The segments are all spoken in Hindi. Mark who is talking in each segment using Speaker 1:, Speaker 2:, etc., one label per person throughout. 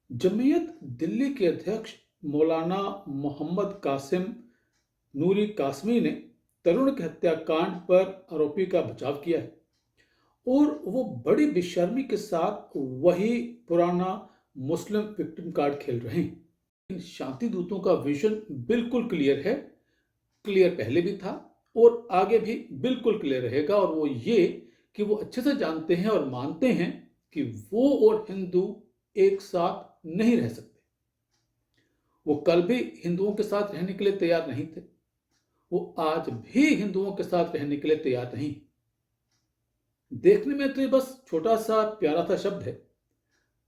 Speaker 1: जमीयत दिल्ली के अध्यक्ष मौलाना मोहम्मद कासिम नूरी कासमी ने तरुण के हत्याकांड पर आरोपी का बचाव किया है और वो बड़ी बेशर्मी के साथ वही पुराना मुस्लिम विक्टिम कार्ड खेल रहे हैं। इन शांति दूतों का विजन बिल्कुल क्लियर है। क्लियर पहले भी था और आगे भी बिल्कुल क्लियर रहेगा, और वो ये कि वो अच्छे से जानते हैं और मानते हैं कि वो और हिंदू एक साथ नहीं रह सकते। वो कल भी हिंदुओं के साथ रहने के लिए तैयार नहीं थे, वो आज भी हिंदुओं के साथ रहने के लिए तैयार नहीं। देखने में तो ये बस छोटा सा प्यारा सा शब्द है,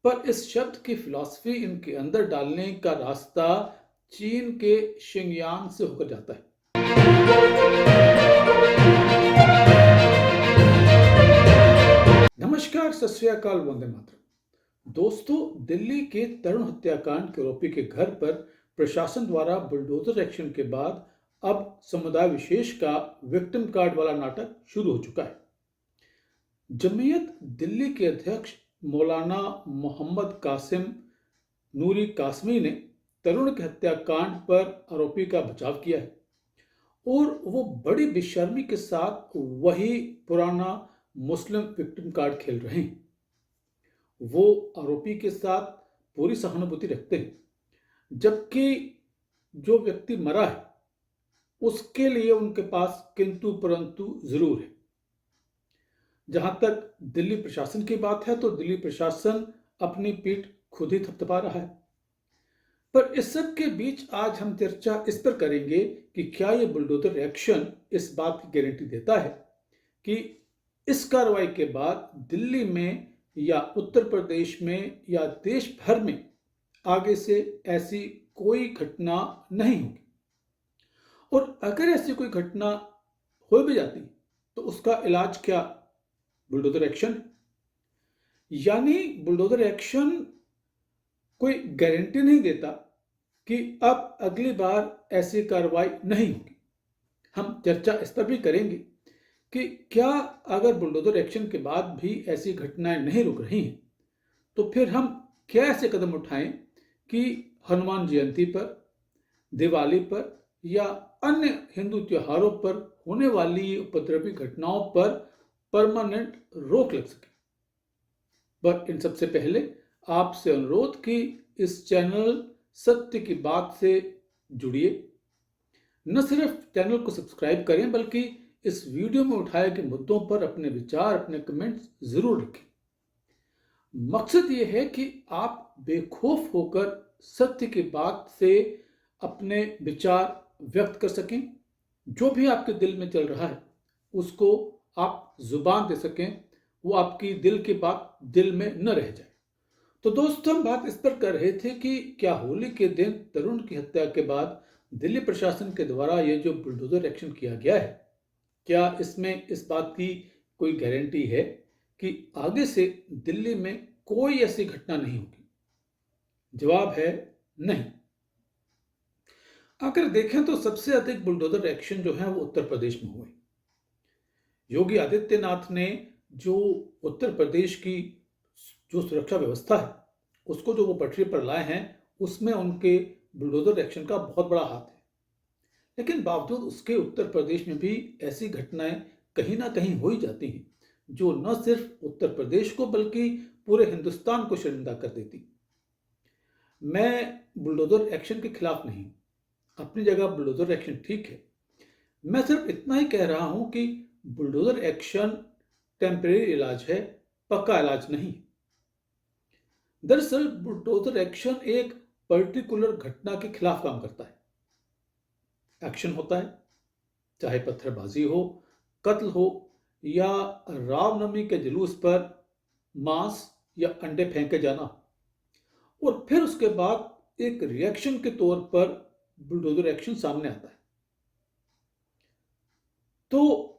Speaker 1: पर इस शब्द की फिलॉसफी इनके अंदर डालने का रास्ता चीन के शिंगयान से होकर जाता है। नमस्कार, सत श्री अकाल, वंदे मातरम। दोस्तों, दिल्ली के तरुण हत्याकांड के आरोपी के घर पर प्रशासन द्वारा बुलडोजर एक्शन के बाद अब समुदाय विशेष का विक्टिम कार्ड वाला नाटक शुरू हो चुका है। जमीयत दिल्ली के अध्यक्ष मौलाना मोहम्मद कासिम नूरी कासमी ने तरुण के हत्याकांड पर आरोपी का बचाव किया है और वो बड़ी बेशर्मी के साथ वही पुराना मुस्लिम विक्टिम कार्ड खेल रहे हैं। वो आरोपी के साथ पूरी सहानुभूति रखते हैं, जबकि जो व्यक्ति मरा है उसके लिए उनके पास किंतु परंतु जरूर है। जहां तक दिल्ली प्रशासन की बात है तो दिल्ली प्रशासन अपनी पीठ खुद ही थपथपा रहा है। पर इस सब के बीच आज हम चर्चा इस पर करेंगे कि क्या ये बुलडोजर एक्शन इस बात की गारंटी देता है कि इस कार्रवाई के बाद दिल्ली में या उत्तर प्रदेश में या देश भर में आगे से ऐसी कोई घटना नहीं होगी, और अगर ऐसी कोई घटना हो भी जाती तो उसका इलाज क्या? Bulldozer action. यानी बुलडोजर एक्शन कोई गारंटी नहीं देता कि अब अगली बार ऐसी कार्रवाई नहीं होगी। हम चर्चा इस पर भी करेंगे कि क्या अगर बुलडोजर एक्शन के बाद भी ऐसी घटनाएं नहीं रुक रही हैं तो फिर हम क्या ऐसे कदम उठाएं कि हनुमान जयंती पर, दिवाली पर या अन्य हिंदू त्योहारों पर होने वाली उपद्रवी घटनाओं पर परमानेंट रोक लग सके। पर इन सबसे पहले आपसे अनुरोध कि इस चैनल सत्य की बात से जुड़िए। न सिर्फ चैनल को सब्सक्राइब करें बल्कि इस वीडियो में उठाए गए मुद्दों पर अपने विचार, अपने कमेंट्स जरूर रखें। मकसद ये है कि आप बेखौफ होकर सत्य की बात से अपने विचार व्यक्त कर सकें। जो भी आपके दिल में चल रहा है उसको आप जुबान दे सकें, वो आपकी दिल की बात दिल में न रह जाए। तो दोस्तों, हम बात इस पर कर रहे थे कि क्या होली के दिन तरुण की हत्या के बाद दिल्ली प्रशासन के द्वारा ये जो बुलडोजर एक्शन किया गया है, क्या इसमें इस बात की कोई गारंटी है कि आगे से दिल्ली में कोई ऐसी घटना नहीं होगी? जवाब है नहीं। अगर देखें तो सबसे अधिक बुलडोजर एक्शन जो है वो उत्तर प्रदेश में हुए। योगी आदित्यनाथ ने जो उत्तर प्रदेश की जो सुरक्षा व्यवस्था है उसको जो वो पटरी पर लाए हैं, उसमें उनके बुलडोजर एक्शन का बहुत बड़ा हाथ है। लेकिन बावजूद उसके उत्तर प्रदेश में भी ऐसी घटनाएं कहीं ना कहीं हो ही जाती हैं जो न सिर्फ उत्तर प्रदेश को बल्कि पूरे हिंदुस्तान को शर्मिंदा कर देती। मैं बुलडोजर एक्शन के खिलाफ नहीं, अपनी जगह बुलडोजर एक्शन ठीक है। मैं सिर्फ इतना ही कह रहा हूं कि बुलडोजर एक्शन टेम्परेरी इलाज है, पक्का इलाज नहीं। दरअसल बुलडोजर एक्शन एक पर्टिकुलर घटना के खिलाफ काम करता है। एक्शन होता है, चाहे पत्थरबाजी हो, कत्ल हो या रामनवमी के जुलूस पर मांस या अंडे फेंके जाना, और फिर उसके बाद एक रिएक्शन के तौर पर बुलडोजर एक्शन सामने आता है। तो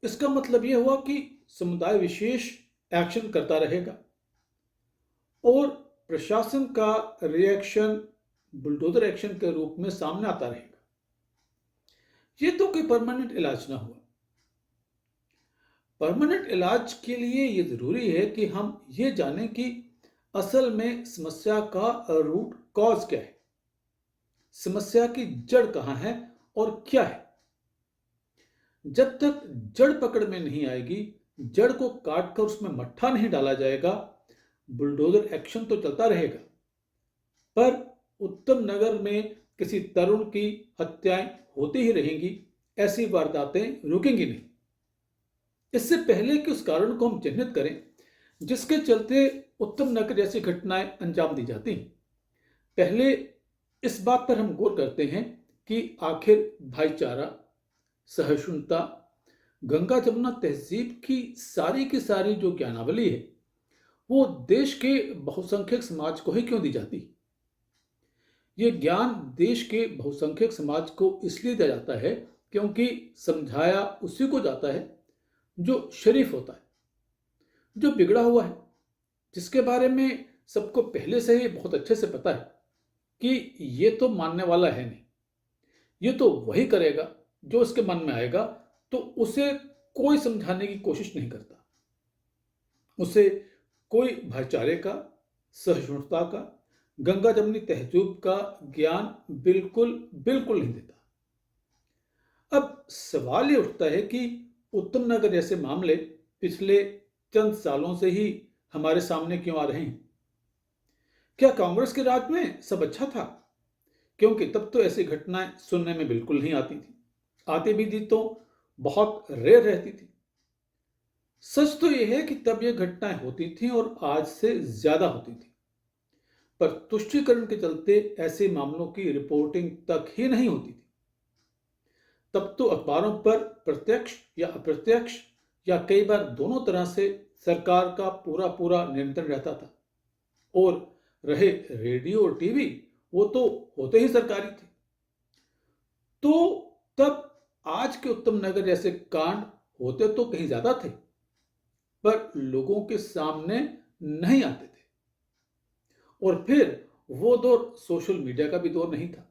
Speaker 1: इसका मतलब यह हुआ कि समुदाय विशेष एक्शन करता रहेगा और प्रशासन का रिएक्शन बुलडोजर एक्शन के रूप में सामने आता रहेगा। यह तो कोई परमानेंट इलाज ना हुआ। परमानेंट इलाज के लिए यह जरूरी है कि हम ये जानें कि असल में समस्या का रूट कॉज क्या है, समस्या की जड़ कहाँ है और क्या है। जब तक जड़ पकड़ में नहीं आएगी, जड़ को काट कर उसमें मट्ठा नहीं डाला जाएगा, बुलडोजर एक्शन तो चलता रहेगा, पर उत्तम नगर में किसी तरुण की हत्याएं होती ही रहेंगी, ऐसी वारदातें रुकेंगी नहीं। इससे पहले कि उस कारण को हम चिन्हित करें जिसके चलते उत्तम नगर जैसी घटनाएं अंजाम दी जाती हैं, पहले इस बात पर हम गौर करते हैं कि आखिर भाईचारा, सहिष्णुता, गंगा जमुना तहजीब की सारी जो ज्ञानावली है वो देश के बहुसंख्यक समाज को ही क्यों दी जाती है। ये ज्ञान देश के बहुसंख्यक समाज को इसलिए दिया जाता है क्योंकि समझाया उसी को जाता है जो शरीफ होता है, जो बिगड़ा हुआ है, जिसके बारे में सबको पहले से ही बहुत अच्छे से पता है कि ये तो मानने वाला है नहीं, ये तो वही करेगा जो उसके मन में आएगा, तो उसे कोई समझाने की कोशिश नहीं करता, उसे कोई भाईचारे का, सहिष्णुता का, गंगा जमुनी तहजीब का ज्ञान बिल्कुल बिल्कुल नहीं देता। अब सवाल ये उठता है कि उत्तम नगर जैसे मामले पिछले चंद सालों से ही हमारे सामने क्यों आ रहे हैं। क्या कांग्रेस के राज में सब अच्छा था? क्योंकि तब तो ऐसी घटनाएं सुनने में बिल्कुल नहीं आती थी, आती भी थी तो बहुत रेयर रहती थी। सच तो यह है कि तब ये घटनाएं होती थी और आज से ज्यादा होती थी, पर तुष्टीकरण के चलते ऐसे मामलों की रिपोर्टिंग तक ही नहीं होती थी। तब तो अखबारों पर प्रत्यक्ष या अप्रत्यक्ष या कई बार दोनों तरह से सरकार का पूरा पूरा नियंत्रण रहता था, और रहे रेडियो और टीवी, वो तो होते ही सरकारी थे। तो तब आज के उत्तम नगर जैसे कांड होते तो कहीं ज्यादा थे, पर लोगों के सामने नहीं आते थे। और फिर वो दौर सोशल मीडिया का भी दौर नहीं था।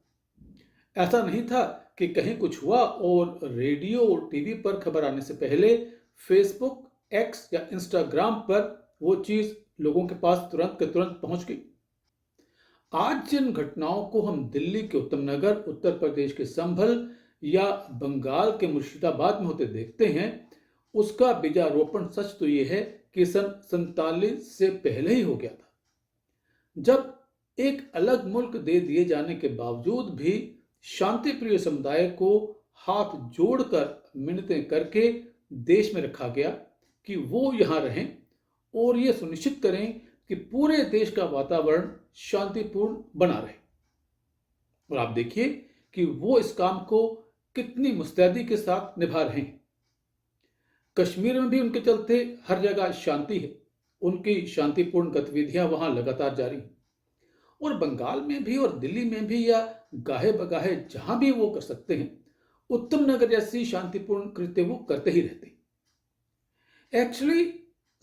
Speaker 1: ऐसा नहीं था कि कहीं कुछ हुआ और रेडियो और टीवी पर खबर आने से पहले फेसबुक, एक्स या इंस्टाग्राम पर वो चीज लोगों के पास तुरंत के तुरंत पहुंच गई। आज जिन घटनाओं को हम दिल्ली के उत्तम नगर, उत्तर प्रदेश के संभल या बंगाल के मुर्शिदाबाद में होते देखते हैं, उसका बीजारोपण सच तो ये है कि सन 47 से पहले ही हो गया था, जब एक अलग मुल्क दे दिए जाने के बावजूद भी शांति प्रिय समुदाय को हाथ जोड़कर मिन्नतें करके देश में रखा गया कि वो यहां रहें और ये सुनिश्चित करें कि पूरे देश का वातावरण शांतिपूर्ण बना रहे। और आप देखिए कि वो इस काम को कितनी मुस्तैदी के साथ निभा रहे हैं। कश्मीर में भी उनके चलते हर जगह शांति है, उनकी शांतिपूर्ण गतिविधियां वहां लगातार जारी हैं। और बंगाल में भी और दिल्ली में भी या गाहे बगाहे जहां भी वो कर सकते हैं, उत्तम नगर जैसी शांतिपूर्ण कृत्य वो करते ही रहते हैं। एक्चुअली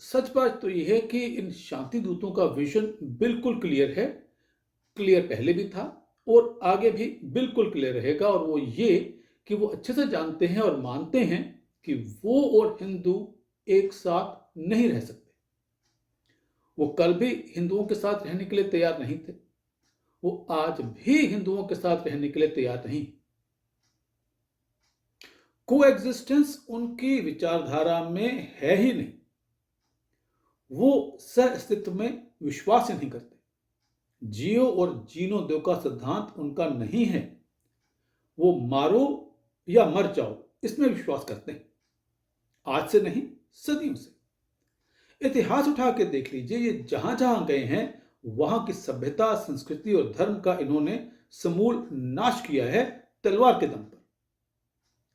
Speaker 1: सच बात तो यह है कि इन शांति दूतों का विजन बिल्कुल क्लियर है, क्लियर पहले भी था और आगे भी बिल्कुल क्लियर रहेगा। और वो ये कि वो अच्छे से जानते हैं और मानते हैं कि वो और हिंदू एक साथ नहीं रह सकते। वो कल भी हिंदुओं के साथ रहने के लिए तैयार नहीं थे, वो आज भी हिंदुओं के साथ रहने के लिए तैयार नहीं। कोएग्जिस्टेंस उनकी विचारधारा में है ही नहीं। वो सह अस्तित्व में विश्वास ही नहीं करते। जियो और जीनो दो का सिद्धांत उनका नहीं है। वो मारो या मर जाओ इसमें विश्वास करते हैं, आज से नहीं, सदियों से। इतिहास उठा के देख लीजिए, ये जहां जहां गए हैं वहां की सभ्यता, संस्कृति और धर्म का इन्होंने समूल नाश किया है तलवार के दम पर।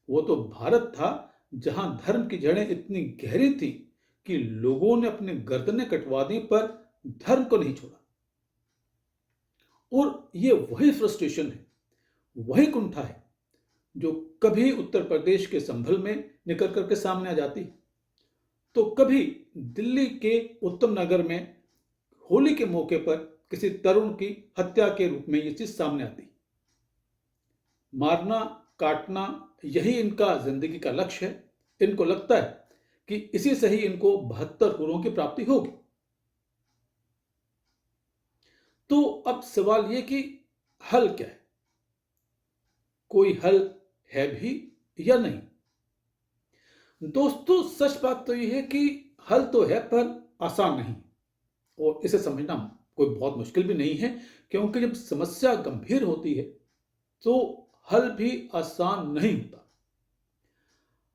Speaker 1: वो तो भारत था जहां धर्म की जड़ें इतनी गहरी थी कि लोगों ने अपने गर्दनें कटवा दी पर धर्म को नहीं छोड़ा। और ये वही फ्रस्ट्रेशन है, वही कुंठा है जो कभी उत्तर प्रदेश के संभल में निकल करके सामने आ जाती, तो कभी दिल्ली के उत्तम नगर में होली के मौके पर किसी तरुण की हत्या के रूप में ये चीज सामने आती। मारना, काटना, यही इनका जिंदगी का लक्ष्य है। इनको लगता है कि इसी से ही इनको 72 हुरों की प्राप्ति होगी। तो अब सवाल ये कि हल क्या है? कोई हल है भी या नहीं? दोस्तों, सच बात तो यह है कि हल तो है पर आसान नहीं, और इसे समझना कोई बहुत मुश्किल भी नहीं है, क्योंकि जब समस्या गंभीर होती है तो हल भी आसान नहीं होता।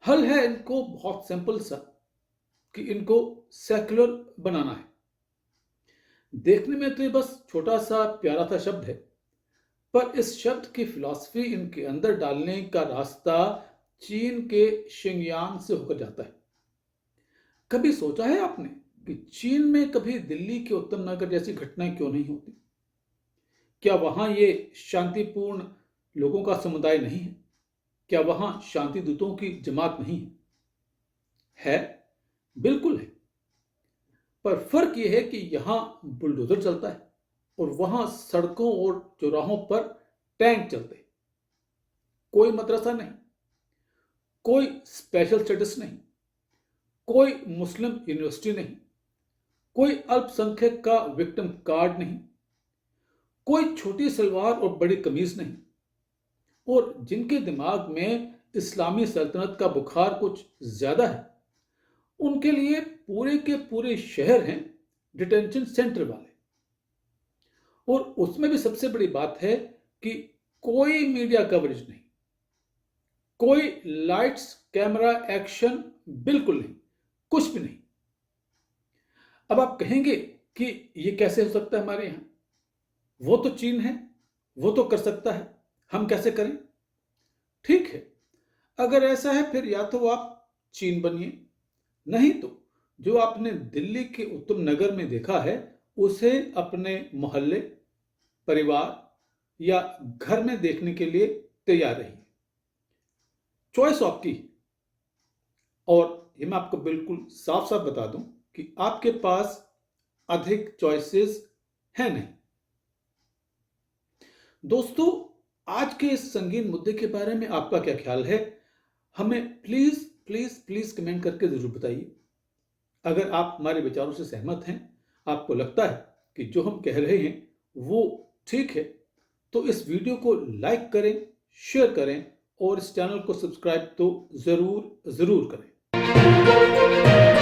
Speaker 1: हल है इनको बहुत सिंपल सा, कि इनको सेक्युलर बनाना है। देखने में तो ये बस छोटा सा प्यारा सा शब्द है, पर इस शब्द की फिलॉसफी इनके अंदर डालने का रास्ता चीन के शिंगयान से होकर जाता है। कभी सोचा है आपने कि चीन में कभी दिल्ली के उत्तम नगर जैसी घटनाएं क्यों नहीं होती? क्या वहां ये शांतिपूर्ण लोगों का समुदाय नहीं है? क्या वहां शांति दूतों की जमात नहीं है? है, बिल्कुल है। पर फर्क यह है कि यहां बुलडोजर चलता है और वहां सड़कों और चौराहों पर टैंक चलते हैं। कोई मदरसा नहीं, कोई स्पेशल स्टेटस नहीं, कोई मुस्लिम यूनिवर्सिटी नहीं, कोई अल्पसंख्यक का विक्टिम कार्ड नहीं, कोई छोटी सलवार और बड़ी कमीज नहीं, और जिनके दिमाग में इस्लामी सल्तनत का बुखार कुछ ज्यादा है, उनके लिए पूरे के पूरे शहर हैं डिटेंशन सेंटर वाले। और उसमें भी सबसे बड़ी बात है कि कोई मीडिया कवरेज नहीं, कोई लाइट्स कैमरा एक्शन, बिल्कुल नहीं, कुछ भी नहीं। अब आप कहेंगे कि ये कैसे हो सकता है हमारे यहां? वो तो चीन है, वो तो कर सकता है, हम कैसे करें? ठीक है, अगर ऐसा है फिर या तो आप चीन बनिए, नहीं तो जो आपने दिल्ली के उत्तम नगर में देखा है उसे अपने मोहल्ले, परिवार या घर में देखने के लिए तैयार रहिए। चॉइस आपकी। और ये मैं आपको बिल्कुल साफ साफ बता दूं कि आपके पास अधिक चॉइसेस हैं नहीं। दोस्तों, आज के इस संगीन मुद्दे के बारे में आपका क्या ख्याल है? हमें प्लीज प्लीज प्लीज कमेंट करके जरूर बताइए। अगर आप हमारे विचारों से सहमत हैं, आपको लगता है कि जो हम कह रहे हैं वो ठीक है, तो इस वीडियो को लाइक करें, शेयर करें और इस चैनल को सब्सक्राइब तो जरूर जरूर करें।